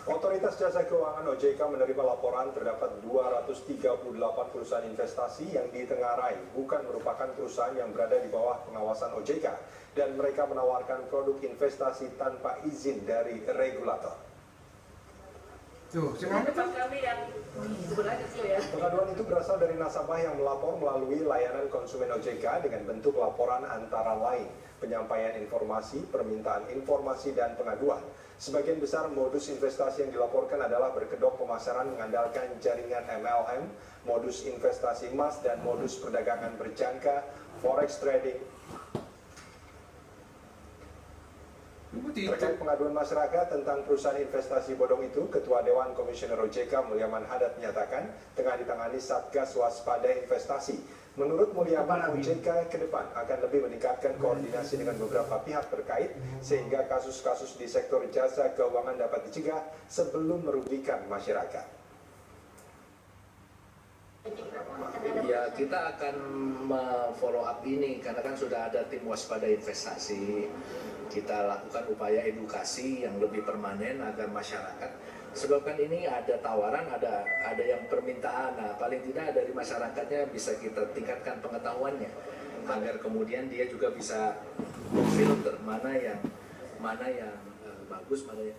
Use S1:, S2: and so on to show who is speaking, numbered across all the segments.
S1: Otoritas Jasa Keuangan OJK menerima laporan terdapat 238 perusahaan investasi yang ditengarai bukan merupakan perusahaan yang berada di bawah pengawasan OJK dan mereka menawarkan produk investasi tanpa izin dari regulator. Pengaduan itu berasal dari nasabah yang melapor melalui layanan konsumen OJK dengan bentuk laporan antara lain penyampaian informasi, permintaan informasi, dan pengaduan. Sebagian besar modus investasi yang dilaporkan adalah berkedok pemasaran mengandalkan jaringan MLM, modus investasi emas, dan modus perdagangan berjangka, forex trading. Terkait pengaduan masyarakat tentang perusahaan investasi bodong itu, Ketua Dewan Komisioner OJK Mulyaman Hadad menyatakan tengah ditangani Satgas Waspada Investasi. Menurut Mulyaman, OJK ke depan akan lebih meningkatkan koordinasi dengan beberapa pihak terkait sehingga kasus-kasus di sektor jasa keuangan dapat dicegah sebelum merugikan masyarakat.
S2: Ya, kita akan follow up ini karena kan sudah ada tim waspada investasi. Kita lakukan upaya edukasi yang lebih permanen agar masyarakat, sebab kan ini ada tawaran, ada yang permintaan. Nah, paling tidak dari masyarakatnya bisa kita tingkatkan pengetahuannya agar kemudian dia juga bisa filter mana yang bagus, mana yang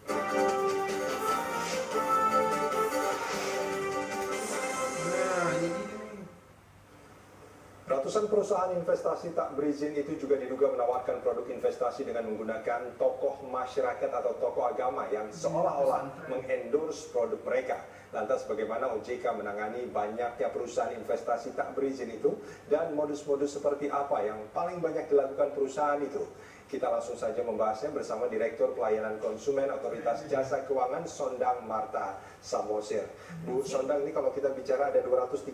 S1: Ratusan perusahaan investasi tak berizin itu juga diduga menawarkan produk investasi dengan menggunakan tokoh masyarakat atau tokoh agama yang seolah-olah mengendorse produk mereka. Lantas bagaimana OJK menangani banyaknya perusahaan investasi tak berizin itu dan modus-modus seperti apa yang paling banyak dilakukan perusahaan itu? Kita langsung saja membahasnya bersama Direktur Pelayanan Konsumen Otoritas Jasa Keuangan Sondang Marta Samosir. Bu Sondang, ini kalau kita bicara ada 238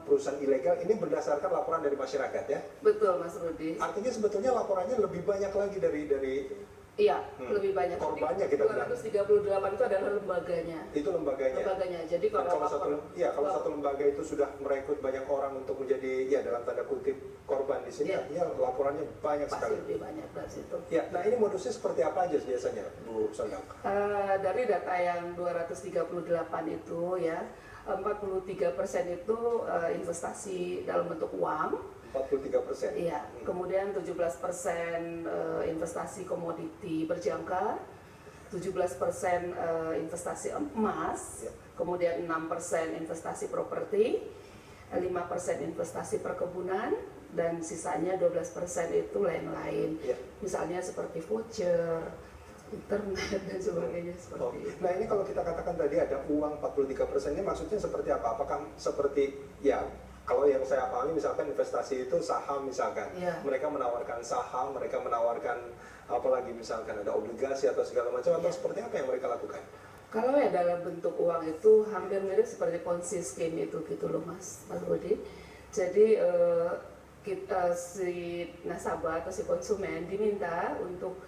S1: perusahaan ilegal, ini berdasarkan laporan dari masyarakat ya?
S3: Betul, Mas Rudi.
S1: Artinya sebetulnya laporannya lebih banyak lagi dari
S3: Iya, lebih banyak.
S1: Korbannya kita
S3: 238 itu adalah lembaganya.
S1: Itu lembaganya.
S3: Jadi kalau
S1: satu lembaga itu sudah merekrut banyak orang untuk menjadi dalam tanda kutip korban di sini, artinya laporannya banyak sekali.
S3: Pasti lebih banyak dari situ.
S1: Ya, nah ini modusnya seperti apa aja biasanya, Bu Sondang? Dari
S3: data yang 238 itu ya, 43% itu investasi dalam bentuk uang.
S1: 43%.
S3: Iya. Kemudian 17% investasi komoditi berjangka, 17% investasi emas, kemudian 6% investasi properti, 5% investasi perkebunan, dan sisanya 12% itu lain-lain. Misalnya seperti voucher, internet dan sebagainya seperti itu.
S1: Nah ini kalau kita katakan tadi ada uang 43%, ini maksudnya seperti apa? Apakah seperti kalau yang saya pahami misalkan investasi itu saham misalkan, mereka menawarkan saham, mereka menawarkan apalagi misalkan ada obligasi atau segala macam, atau seperti apa yang mereka lakukan?
S3: Kalau ya dalam bentuk uang itu hampir mirip seperti ponzi scheme itu gitu loh Mas Rudi. Jadi si nasabah atau si konsumen diminta untuk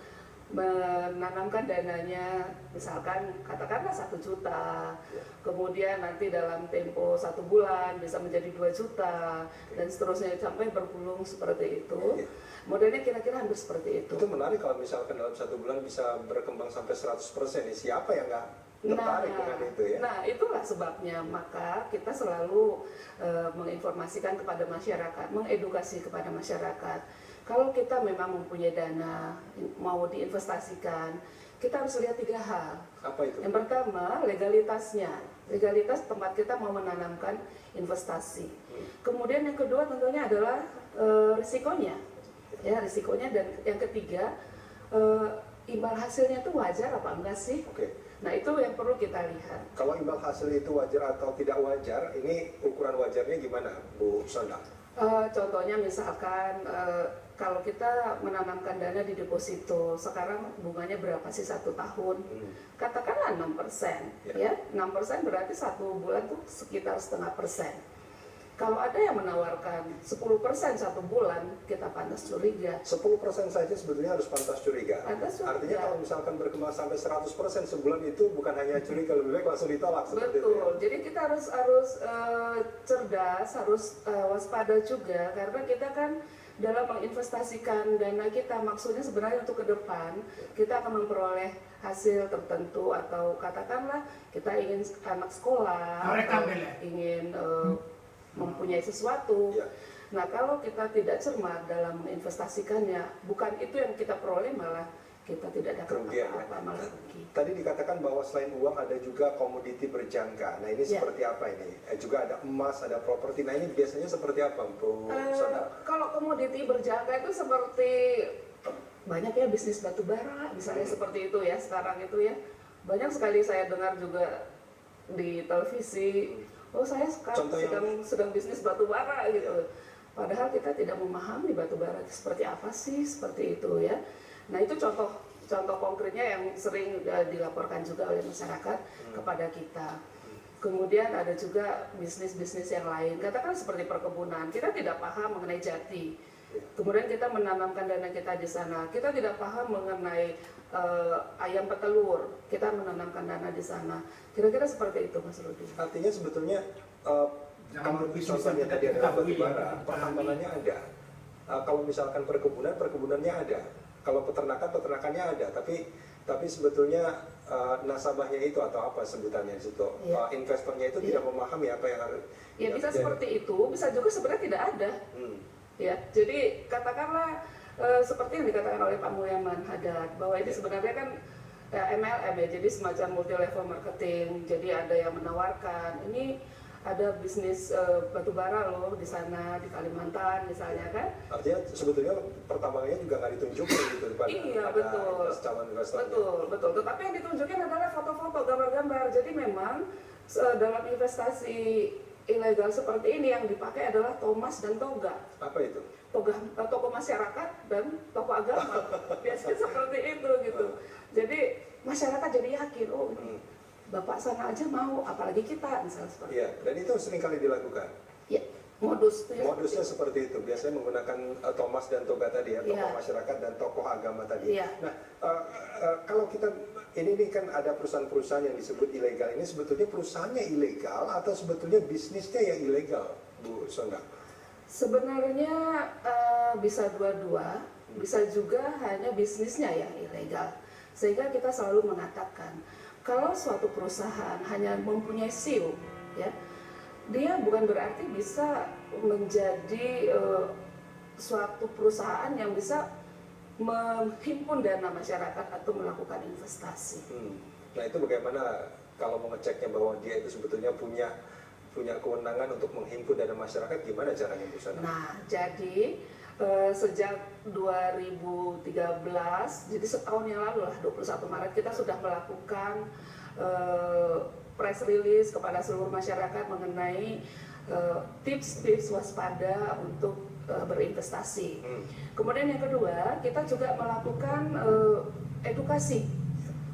S3: menanamkan dananya, misalkan katakanlah 1 juta, kemudian nanti dalam tempo 1 bulan bisa menjadi 2 juta, dan seterusnya sampai bergulung seperti itu. Modelnya kira-kira hampir seperti itu.
S1: Itu menarik kalau misalkan dalam 1 bulan bisa berkembang sampai 100%. Siapa yang nggak tertarik dengan itu ya?
S3: Nah itulah sebabnya maka kita selalu menginformasikan kepada masyarakat, mengedukasi kepada masyarakat. Kalau kita memang mempunyai dana, mau diinvestasikan, kita harus lihat 3 hal.
S1: Apa itu?
S3: Yang pertama, legalitasnya. Legalitas tempat kita mau menanamkan investasi. Kemudian yang kedua tentunya adalah risikonya. Ya, risikonya. Dan yang ketiga, imbal hasilnya itu wajar apa enggak sih? Nah itu yang perlu kita lihat.
S1: Kalau imbal hasil itu wajar atau tidak wajar, ini ukuran wajarnya gimana, Bu Sondang?
S3: Contohnya misalkan kalau kita menanamkan dana di deposito, sekarang bunganya berapa sih 1 tahun? Katakanlah 6%, ya 6% berarti 1 bulan tuh sekitar 0,5%. Kalau ada yang menawarkan 10% 1 bulan, kita pantas curiga.
S1: 10% saja sebetulnya harus pantas curiga. Artinya kalau misalkan berkembang sampai 100% sebulan itu bukan hanya curiga, lebih baik langsung ditolak.
S3: Betul. Jadi kita harus cerdas, harus waspada juga, karena kita kan dalam menginvestasikan dana kita, maksudnya sebenarnya untuk ke depan kita akan memperoleh hasil tertentu, atau katakanlah kita ingin anak sekolah atau ingin mempunyai sesuatu. Nah, kalau kita tidak cermat dalam menginvestasikannya, bukan itu yang kita peroleh, malah kita tidak dapat apa-apa, malah rugi.
S1: Tadi dikatakan bahwa selain uang ada juga komoditi berjangka. Nah, ini seperti apa ini? Juga ada emas, ada properti. Nah, ini biasanya seperti apa, Bu Sonda?
S3: Kalau komoditi berjangka itu seperti banyak ya, bisnis batu bara misalnya, seperti itu ya sekarang itu ya. Banyak sekali saya dengar juga di televisi, oh saya sekarang sedang bisnis batu bara gitu. Padahal kita tidak memahami batu bara itu seperti apa sih, seperti itu ya. Nah, itu contoh konkretnya yang sering dilaporkan juga oleh masyarakat kepada kita. Kemudian ada juga bisnis-bisnis yang lain, katakan seperti perkebunan. Kita tidak paham mengenai jati. Kemudian kita menanamkan dana kita di sana. Kita tidak paham mengenai ayam petelur. Kita menanamkan dana di sana. Kira-kira seperti itu, Mas Rudi.
S1: Artinya sebetulnya kalau contohnya tadi adalah batu bara, pertambangannya ada. Kalau misalkan perkebunannya ada. Kalau peternakannya ada, tapi sebetulnya nasabahnya itu atau apa sebutannya di situ, investornya itu tidak memahami apa yang harus.
S3: Ya bisa seperti itu, bisa juga sebenarnya tidak ada. Ya, jadi katakanlah seperti yang dikatakan oleh Pak Mulyaman Hadad, bahwa ini sebenarnya kan MLM ya, jadi semacam multi level marketing. Jadi ada yang menawarkan ini ada bisnis batubara loh di sana, di Kalimantan misalnya kan.
S1: Artinya sebetulnya pertambangannya juga nggak ditunjukin gitu pada calon investor.
S3: Betul. Tetapi yang ditunjukin adalah foto-foto, gambar-gambar. Jadi memang dalam investasi ilegal seperti ini yang dipakai adalah Thomas dan toga.
S1: Apa itu?
S3: Toko masyarakat dan toko agama. Biasanya seperti itu gitu. Jadi masyarakat jadi yakin, oh Bapak sana aja mau, apalagi kita misalnya seperti itu.
S1: Iya, dan itu sering kali dilakukan.
S3: Iya, modusnya
S1: seperti itu. Biasanya menggunakan Thomas dan toga tadi ya, tokoh masyarakat dan tokoh agama tadi.
S3: Iya.
S1: Nah, kalau kita ini kan ada perusahaan-perusahaan yang disebut ilegal. Ini sebetulnya perusahaannya ilegal atau sebetulnya bisnisnya yang ilegal, Bu Sonda?
S3: Sebenarnya bisa dua-dua, bisa juga hanya bisnisnya yang ilegal. Sehingga kita selalu mengatakan, kalau suatu perusahaan hanya mempunyai SIU, ya, dia bukan berarti bisa menjadi suatu perusahaan yang bisa menghimpun dana masyarakat atau melakukan investasi.
S1: Nah, itu bagaimana kalau mengeceknya bahwa dia itu sebetulnya punya kewenangan untuk menghimpun dana masyarakat, gimana caranya Bu Sana?
S3: Nah, jadi sejak 2013, jadi setahun yang lalu lah, 21 Maret kita sudah melakukan press release kepada seluruh masyarakat mengenai tips-tips waspada untuk berinvestasi. Kemudian yang kedua, kita juga melakukan edukasi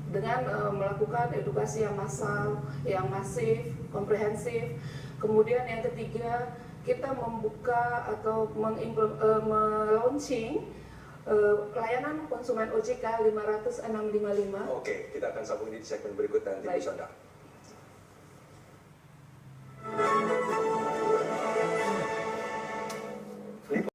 S3: dengan melakukan edukasi yang massal, yang masif, komprehensif. Kemudian yang ketiga, kita membuka atau launching layanan konsumen OJK 500 655.
S1: Oke, kita akan sambung ini di segmen berikut nanti, Bu Sonda.